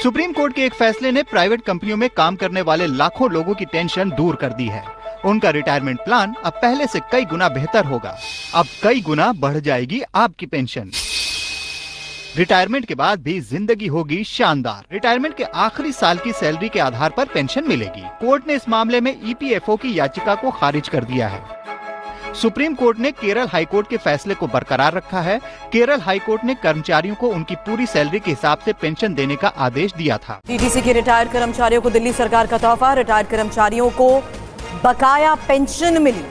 Supreme court के एक फैसले ने प्राइवेट कंपनियों में काम करने वाले लाखों लोगों की टेंशन दूर कर दी है। उनका रिटायरमेंट प्लान अब पहले से कई गुना बेहतर होगा। अब कई गुना बढ़ जाएगी आपकी पेंशन। रिटायरमेंट के बाद भी जिंदगी होगी शानदार। रिटायरमेंट के आखिरी साल की सैलरी के आधार पर पेंशन मिलेगी। कोर्ट ने इस मामले में ईपीएफओ की याचिका को खारिज कर दिया है। सुप्रीम कोर्ट ने केरल हाईकोर्ट के फैसले को बरकरार रखा है। केरल हाईकोर्ट ने कर्मचारियों को उनकी पूरी सैलरी के हिसाब से पेंशन देने का आदेश दिया था। टीटीसी के रिटायर्ड कर्मचारियों को दिल्ली सरकार का तोहफा। रिटायर्ड कर्मचारियों को बकाया पेंशन मिली।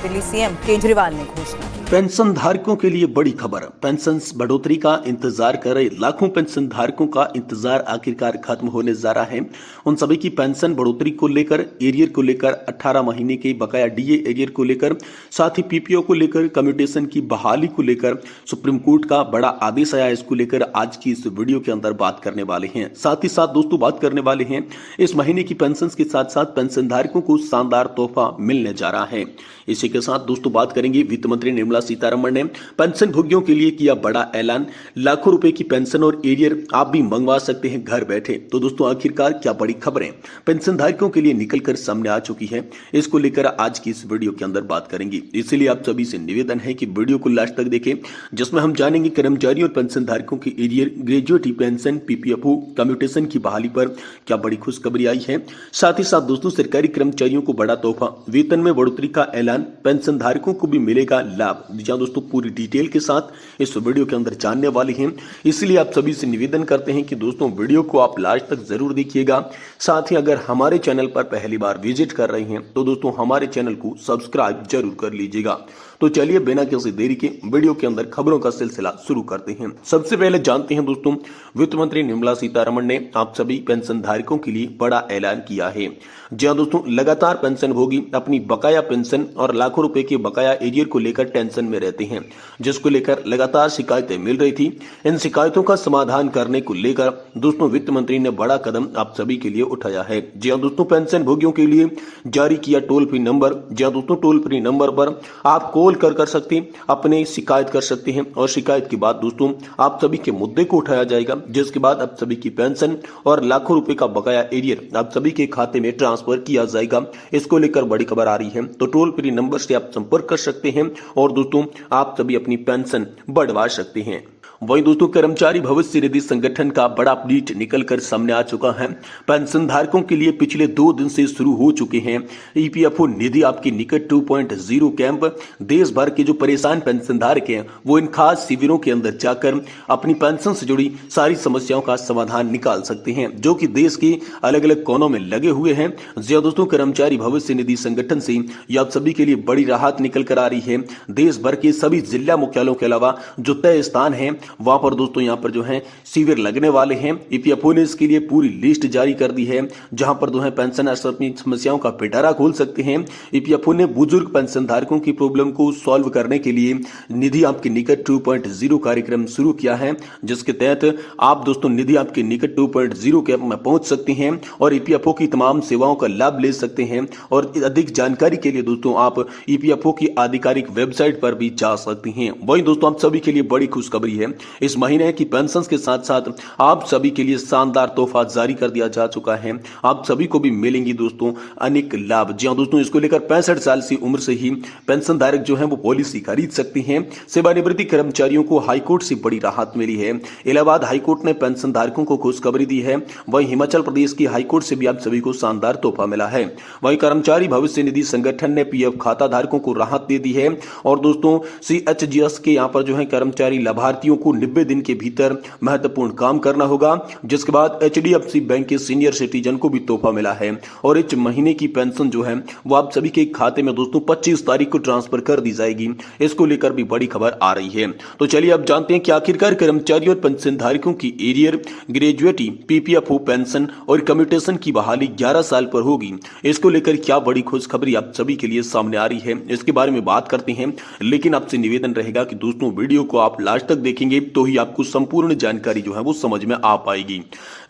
दिल्ली सीएम केजरीवाल ने घोषणा की। पेंशन धारकों के लिए बड़ी खबर। पेंशन बढ़ोतरी का इंतजार कर रहे लाखों पेंशन धारकों का इंतजार आखिरकार खत्म होने जा रहा है। उन सभी की पेंशन बढ़ोतरी को लेकर, एरियर को लेकर, 18 महीने के बकाया डीए एरियर को लेकर, साथ ही पीपीओ को लेकर, कम्यूटेशन की बहाली को लेकर सुप्रीम कोर्ट का बड़ा आदेश आया। इसको लेकर आज की इस वीडियो के अंदर बात करने वाले हैं। साथ ही साथ दोस्तों बात करने वाले हैं इस महीने की पेंशन के साथ साथ पेंशन धारकों को शानदार तोहफा मिलने जा रहा है। इसी के साथ दोस्तों बात करेंगे वित्त मंत्री निर्मला सीतारमण ने पेंशन भोगियों के लिए किया बड़ा ऐलान। लाखों रुपए की पेंशन और एरियर आप भी मंगवा सकते हैं घर बैठे। तो दोस्तों आखिरकार क्या बड़ी खबरें पेंशन धारकों के लिए निकलकर सामने आ चुकी है, इसको लेकर आज की इस वीडियो के अंदर बात करेंगे। इसलिए आप सभी से निवेदन है कि वीडियो को लास्ट तक देखें, जिसमें हम जानेंगे कर्मचारियों और पेंशन धारकों की arrear, gratuity pension, PPFO, commutation की बहाली पर क्या बड़ी खुशखबरी आई है। साथ ही साथ दोस्तों सरकारी कर्मचारियों को बड़ा तोहफा, वेतन में बढ़ोतरी का ऐलान, पेंशन धारकों को भी मिलेगा लाभ। जहां दोस्तों पूरी डिटेल के साथ इस वीडियो के अंदर जानने वाले हैं। इसलिए आप सभी से निवेदन करते हैं कि दोस्तों वीडियो को आप लास्ट तक जरूर देखिएगा। साथ ही अगर हमारे चैनल पर पहली बार विजिट कर रहे हैं तो दोस्तों हमारे चैनल को सब्सक्राइब जरूर कर लीजिएगा। तो चलिए बिना किसी देरी के वीडियो के अंदर खबरों का सिलसिला शुरू करते हैं। सबसे पहले जानते हैं दोस्तों वित्त मंत्री निर्मला सीतारमण ने आप सभी पेंशन धारकों के लिए बड़ा ऐलान किया है। जहां दोस्तों लगातार पेंशन भोगी अपनी बकाया पेंशन और लाखों रुपए के बकाया एरियर को लेकर टेंशन में रहते हैं, जिसको लेकर लगातार शिकायतें मिल रही थी। इन शिकायतों का समाधान करने को लेकर दोस्तों वित्त मंत्री ने बड़ा कदम आप सभी के लिए उठाया है। जहां दोस्तों पेंशन भोगियों के लिए जारी किया टोल फ्री नंबर। जहां दोस्तों टोल फ्री नंबर पर आप कॉल कर सकते हैं, अपने शिकायत कर सकते हैं और शिकायत के बाद दोस्तों आप सभी के मुद्दे को उठाया जाएगा, जिसके बाद आप सभी की पेंशन और लाखों रुपए का बकाया एरियर आप सभी के खाते में ट्रांसफर किया जाएगा। इसको लेकर बड़ी खबर आ रही है। तो टोल फ्री नंबर से आप संपर्क कर सकते हैं और दोस्तों आप सभी अपनी पेंशन बढ़वा सकते हैं। वहीं दोस्तों कर्मचारी भविष्य निधि संगठन का बड़ा अपडेट निकलकर सामने आ चुका है। पेंशन धारकों के लिए पिछले 2 दिन से शुरू हो चुके हैं ईपीएफओ निधि आपके निकट 2.0 कैंप। देश भर के जो परेशान पेंशन धारक हैं वो इन खास शिविरों के अंदर जाकर अपनी पेंशन से जुड़ी सारी समस्याओं का समाधान निकाल सकते हैं, जो कि देश के अलग अलग कोनों में लगे हुए हैं। जी दोस्तों कर्मचारी भविष्य निधि संगठन से यह आप सभी के लिए बड़ी राहत निकल कर आ रही है। देश भर के सभी जिला मुख्यालयों के अलावा जो तय स्थान है वहां पर दोस्तों यहां पर जो है शिविर लगने वाले हैं। ईपीएफओ ने इसके लिए पूरी लिस्ट जारी कर दी है, जहां पर जो है पेंशनर्स अपनी समस्याओं का पिटारा खोल सकते हैं। ईपीएफओ ने बुजुर्ग पेंशन धारकों की प्रॉब्लम को सॉल्व करने के लिए निधि आपके निकट 2.0 कार्यक्रम शुरू किया है, जिसके तहत आप दोस्तों निधि आपके निकट 2.0 कैंप में पहुंच सकते हैं और ईपीएफओ की तमाम सेवाओं का लाभ ले सकते हैं। और अधिक जानकारी के लिए दोस्तों आप ईपीएफओ की आधिकारिक वेबसाइट पर भी जा सकते हैं। वहीं दोस्तों आप सभी के लिए बड़ी खुशखबरी है, इस महीने की पेंशन के साथ साथ आप सभी के लिए शानदार तोहफा जारी कर दिया जा चुका है। आप सभी को भी मिलेंगी दोस्तों अनेक लाभ। जी हां दोस्तों इसको लेकर 65 साल की उम्र से ही पेंशन धारक जो है वो पॉलिसी खरीद सकते हैं। सेवानिवृत्ति कर्मचारियों को हाईकोर्ट से बड़ी राहत मिली है। इलाहाबाद हाईकोर्ट ने पेंशन धारकों को खुशखबरी दी है। वहीं हिमाचल प्रदेश की हाईकोर्ट से भी आप सभी को शानदार तोहफा मिला है। वहीं कर्मचारी भविष्य निधि संगठन ने पीएफ खाता धारकों को राहत दे दी है। और दोस्तों सीएचजीएस के यहाँ पर जो है कर्मचारी लाभार्थियों को 90 दिन के भीतर महत्वपूर्ण काम करना होगा, जिसके बाद एचडीएफसी बैंक के सीनियर सिटीजन को भी तोहफा मिला है। और इस महीने की पेंशन जो है वो आप सभी के खाते में दोस्तों 25 तारीख को ट्रांसफर कर दी जाएगी। इसको लेकर भी बड़ी खबर आ रही है। तो चलिए अब जानते हैं कि आखिरकार कर्मचारियों और पेंशन धारकों की एरियर, ग्रेजुएटी, पीपीएफओ पेंशन और कम्यूटेशन की बहाली 11 साल पर होगी। इसको लेकर क्या बड़ी खुशखबरी आप सभी के लिए सामने आ रही है, इसके बारे में बात करते हैं। लेकिन आपसे निवेदन रहेगा कि दोस्तों वीडियो को आप लास्ट तक देखेंगे देखेंगे तो ही आपको संपूर्ण जानकारी जो है वो समझ में आ पाएगी।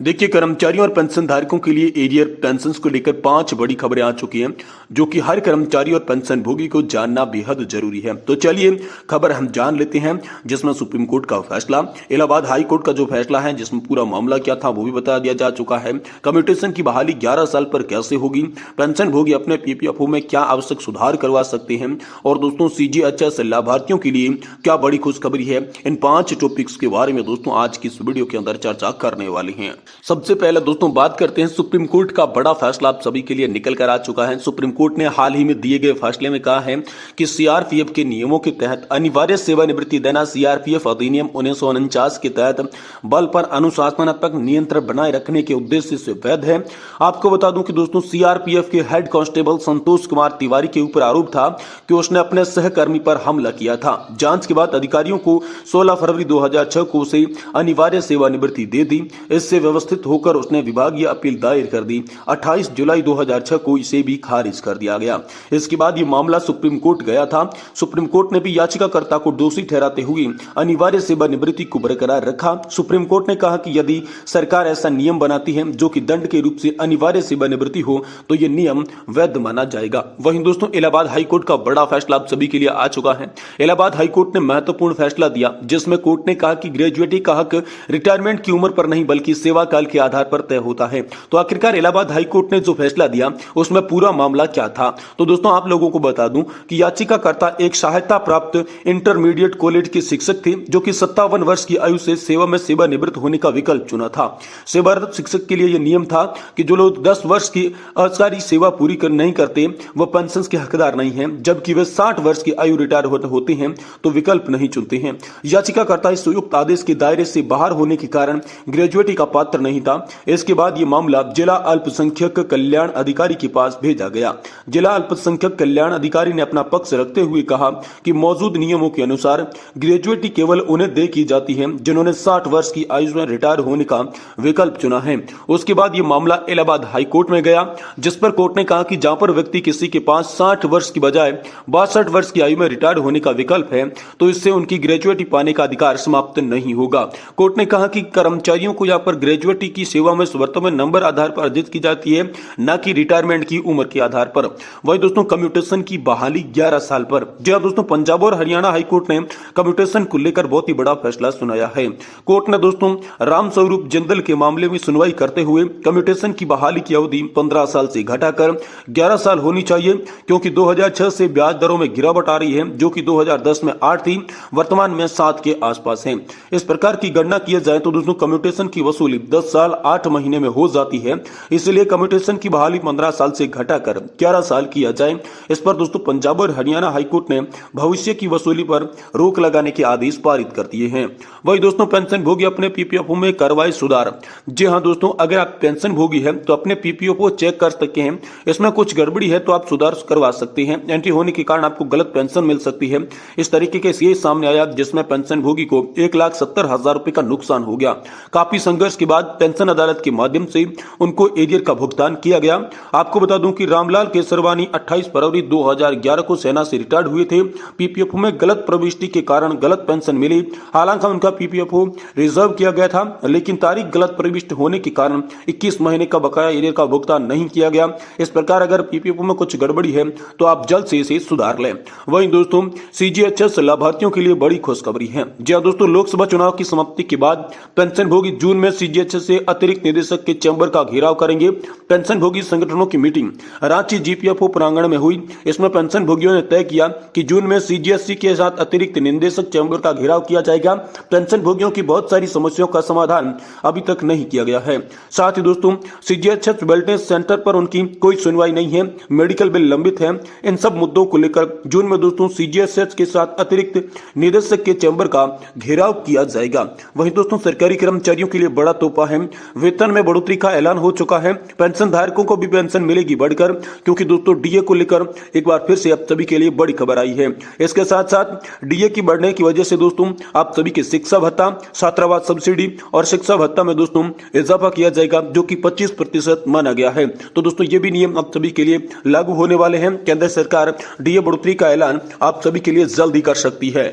देखिए, कर्मचारियों और पेंशन धारकों के लिए एरियर पेंशन को लेकर 5 बड़ी खबरें आ चुकी हैं, जो कि हर कर्मचारी और पेंशन भोगी को जानना बेहद जरूरी है। तो चलिए खबर हम जान लेते हैं, जिसमें सुप्रीम कोर्ट का फैसला, इलाहाबाद हाई कोर्ट का जो फैसला है जिसमें पूरा मामला क्या था वो भी बता दिया जा चुका है। कम्यूटेशन की बहाली 11 साल पर कैसे होगी, पेंशन भोगी अपने पीपीएफओ में क्या आवश्यक सुधार करवा सकते हैं, और दोस्तों सीजीएचएस लाभार्थियों के लिए क्या बड़ी खुशखबरी है। इन 5 टॉपिक्स के बारे में दोस्तों आज की इस वीडियो के अंदर चर्चा करने वाले हैं। सबसे पहले दोस्तों बात करते हैं, सुप्रीम कोर्ट का बड़ा फैसला आप सभी के लिए निकल कर आ चुका है। सुप्रीम कोर्ट ने हाल ही में दिए गए फैसले में कहा है कि सीआरपीएफ के नियमों के तहत अनिवार्य सेवानिवृत्ति देना सीआरपीएफ अधिनियम 1949 के तहत बल पर अनुशासनात्मक नियंत्रण बनाए रखने के उद्देश्य से वैध है। आपको बता दूं कि दोस्तों सीआरपीएफ के हेड कांस्टेबल संतोष कुमार तिवारी के ऊपर आरोप था कि उसने अपने सहकर्मी पर हमला किया था। जांच के बाद अधिकारियों को 16 फरवरी 2006 को उसे अनिवार्य सेवानिवृत्ति दे दी। इससे व्यवस्थित होकर उसने विभागीय अपील दायर कर दी। 28 जुलाई 2006 को इसे भी खारिज कर दिया गया। इसके बाद यह मामला सुप्रीम कोर्ट गया था। सुप्रीम कोर्ट ने भी याचिकाकर्ता को दोषी ठहराते हुए अनिवार्य सेवानिवृत्ति को बरकरार रखा। सुप्रीम कोर्ट ने कहा कि यदि सरकार ऐसा नियम बनाती है जो कि दंड के रूप से अनिवार्य सेवानिवृत्ति हो तो यह नियम वैध माना जाएगा। वहीं दोस्तों इलाहाबाद हाईकोर्ट का बड़ा फैसला आप सभी के लिए आ चुका है। इलाहाबाद हाईकोर्ट ने महत्वपूर्ण फैसला दिया, जिसमें कोर्ट ने कहा कि ग्रेजुएटी का हक रिटायरमेंट की उम्र पर नहीं बल्कि सेवा काल के आधार पर तय होता है। तो आखिरकार इलाहाबाद हाईकोर्ट ने जो फैसला दिया उसमें पूरा मामला क्या था, तो दोस्तों आप लोगों को बता दूं कि याचिकाकर्ता एक सहायता प्राप्त इंटरमीडिएट कॉलेज के शिक्षक थे, जो कि 57 वर्ष की आयु से सेवा में सेवानिवृत्त होने का विकल्प चुना था। सेवारत शिक्षक के लिए यह नियम था कि जो लोग 10 वर्ष की अधिकारी सेवा पूरी नहीं करते वो पेंशन के हकदार नहीं हैं, जबकि वे 60 वर्ष की आयु रिटायर होते हैं तो विकल्प नहीं चुनते हैं। याचिकाकर्ता इस संयुक्त आदेश के दायरे से बाहर होने के कारण ग्रेजुएटी का पात्र नहीं था। इसके बाद यह मामला जिला अल्पसंख्यक कल्याण अधिकारी के पास भेजा गया। जिला अल्पसंख्यक कल्याण अधिकारी ने अपना पक्ष रखते हुए कहा कि मौजूद नियमों के अनुसार ग्रेजुएटी केवल उन्हें दे की जाती है जिन्होंने 60 वर्ष की आयु में रिटायर होने का विकल्प चुना है। उसके बाद यह मामला इलाहाबाद हाईकोर्ट में गया, जिस पर कोर्ट ने कहा कि जहां पर व्यक्ति किसी के पास 60 वर्ष की बजाय 62 वर्ष की आयु में रिटायर होने का विकल्प है तो इससे उनकी ग्रेजुएटी पाने का अधिकार समाप्त नहीं होगा। कोर्ट ने कहा कि कर्मचारियों को यहाँ पर ग्रेजुएटी की सेवा में वर्तमान नंबर आधार पर अर्जित की जाती है, न कि रिटायरमेंट की उम्र के आधार पर। वही दोस्तों कम्यूटेशन की बहाली 11 साल पर। जी हां दोस्तों, पंजाब और हरियाणा हाईकोर्ट ने कम्यूटेशन को लेकर बहुत ही बड़ा फैसला सुनाया है। कोर्ट ने दोस्तों राम स्वरूप जिंदल के मामले में सुनवाई करते हुए कम्यूटेशन की बहाली की अवधि 15 साल से घटाकर 11 साल होनी चाहिए, क्योंकि 2006 से ब्याज दरों में गिरावट आ रही है, जो कि 2010 में 8 थी, वर्तमान में 7 के आसपास है। इस प्रकार की गणना किया जाए तो दोस्तों कम्यूटेशन की वसूली 10 साल 8 महीने में हो जाती है। इसलिए कम्यूटेशन की बहाली 15 साल से घटाकर 11 साल किया जाए। इस पर दोस्तों पंजाब और हरियाणा हाईकोर्ट ने भविष्य की वसूली पर रोक लगाने के आदेश पारित कर दिए हैं। वही दोस्तों पेंशन भोगी अपने पीपीएफओ में करवाए सुधार। जी हां दोस्तों, अगर आप पेंशन भोगी हैं तो अपने पीपीएफओ चेक कर सकते हैं। इसमें कुछ गड़बड़ी है तो आप सुधार करवा सकते हैं। एंट्री होने के कारण आपको गलत पेंशन मिल सकती है। इस तरीके के केस सामने आया जिसमें पेंशन भोगी को 1,70,000 रुपए का नुकसान हो गया। काफी संघर्ष के बाद पेंशन अदालत के माध्यम से उनको एरियर का भुगतान किया गया। आपको बता दूं कि रामलाल केसरवानी 28 फरवरी 2011 को सेना से रिटायर्ड हुए थे। पीपीएफओ में गलत प्रविष्टि के कारण गलत पेंशन मिली। हालांकि उनका पीपीएफओ रिजर्व किया गया था, लेकिन तारीख गलत प्रविष्ट होने के कारण 21 महीने का बकाया एरियर का भुगतान नहीं किया गया। इस प्रकार अगर पीपीएफओ में कुछ गड़बड़ी है तो आप जल्द से इसे सुधार लें। वहीं दोस्तों सीजीएचएस लाभार्थियों के लिए बड़ी खुशखबरी है। जी हां दोस्तों, लोकसभा चुनाव की समाप्ति के बाद पेंशन भोगी जून में सीजीएचएस से अतिरिक्त निदेशक के चैम्बर का घेराव करेंगे। पेंशन भोगी संगठनों की मीटिंग रांची जीपीएफओ प्रांगण में हुई। इसमें पेंशन भोगियों ने तय किया कि जून में सीजीएचएस के साथ अतिरिक्त निदेशक चैम्बर का घेराव किया जाएगा। पेंशन भोगियों की बहुत सारी समस्याओं का समाधान अभी तक नहीं किया गया है। साथ ही दोस्तों सीजीएचएस वेलनेस सेंटर पर उनकी कोई सुनवाई नहीं है, मेडिकल बिल लंबित है। इन सब मुद्दों को लेकर जून में दोस्तों सीजीएचएस के साथ अतिरिक्त निदेशक के चैम्बर का घेराव किया जाएगा। वहीं दोस्तों सरकारी कर्मचारियों के लिए बड़ा तोहफा है। वेतन में बढ़ोतरी का ऐलान हो चुका है। पेंशन धारकों को भी पेंशन मिलेगी बढ़कर, क्योंकि दोस्तों डीए को लेकर एक बार फिर से आप सभी के लिए बड़ी खबर आई है। इसके साथ साथ डीए की बढ़ने की वजह से दोस्तों आप सभी के शिक्षा भत्ता, छात्रावास सब्सिडी और शिक्षा भत्ता में दोस्तों इजाफा किया जाएगा, जो कि 25% माना गया है। तो दोस्तों ये भी नियम आप सभी के लिए लागू होने वाले हैं। केंद्र सरकार डीए बढ़ोतरी का ऐलान आप सभी के लिए जल्द ही कर सकती है।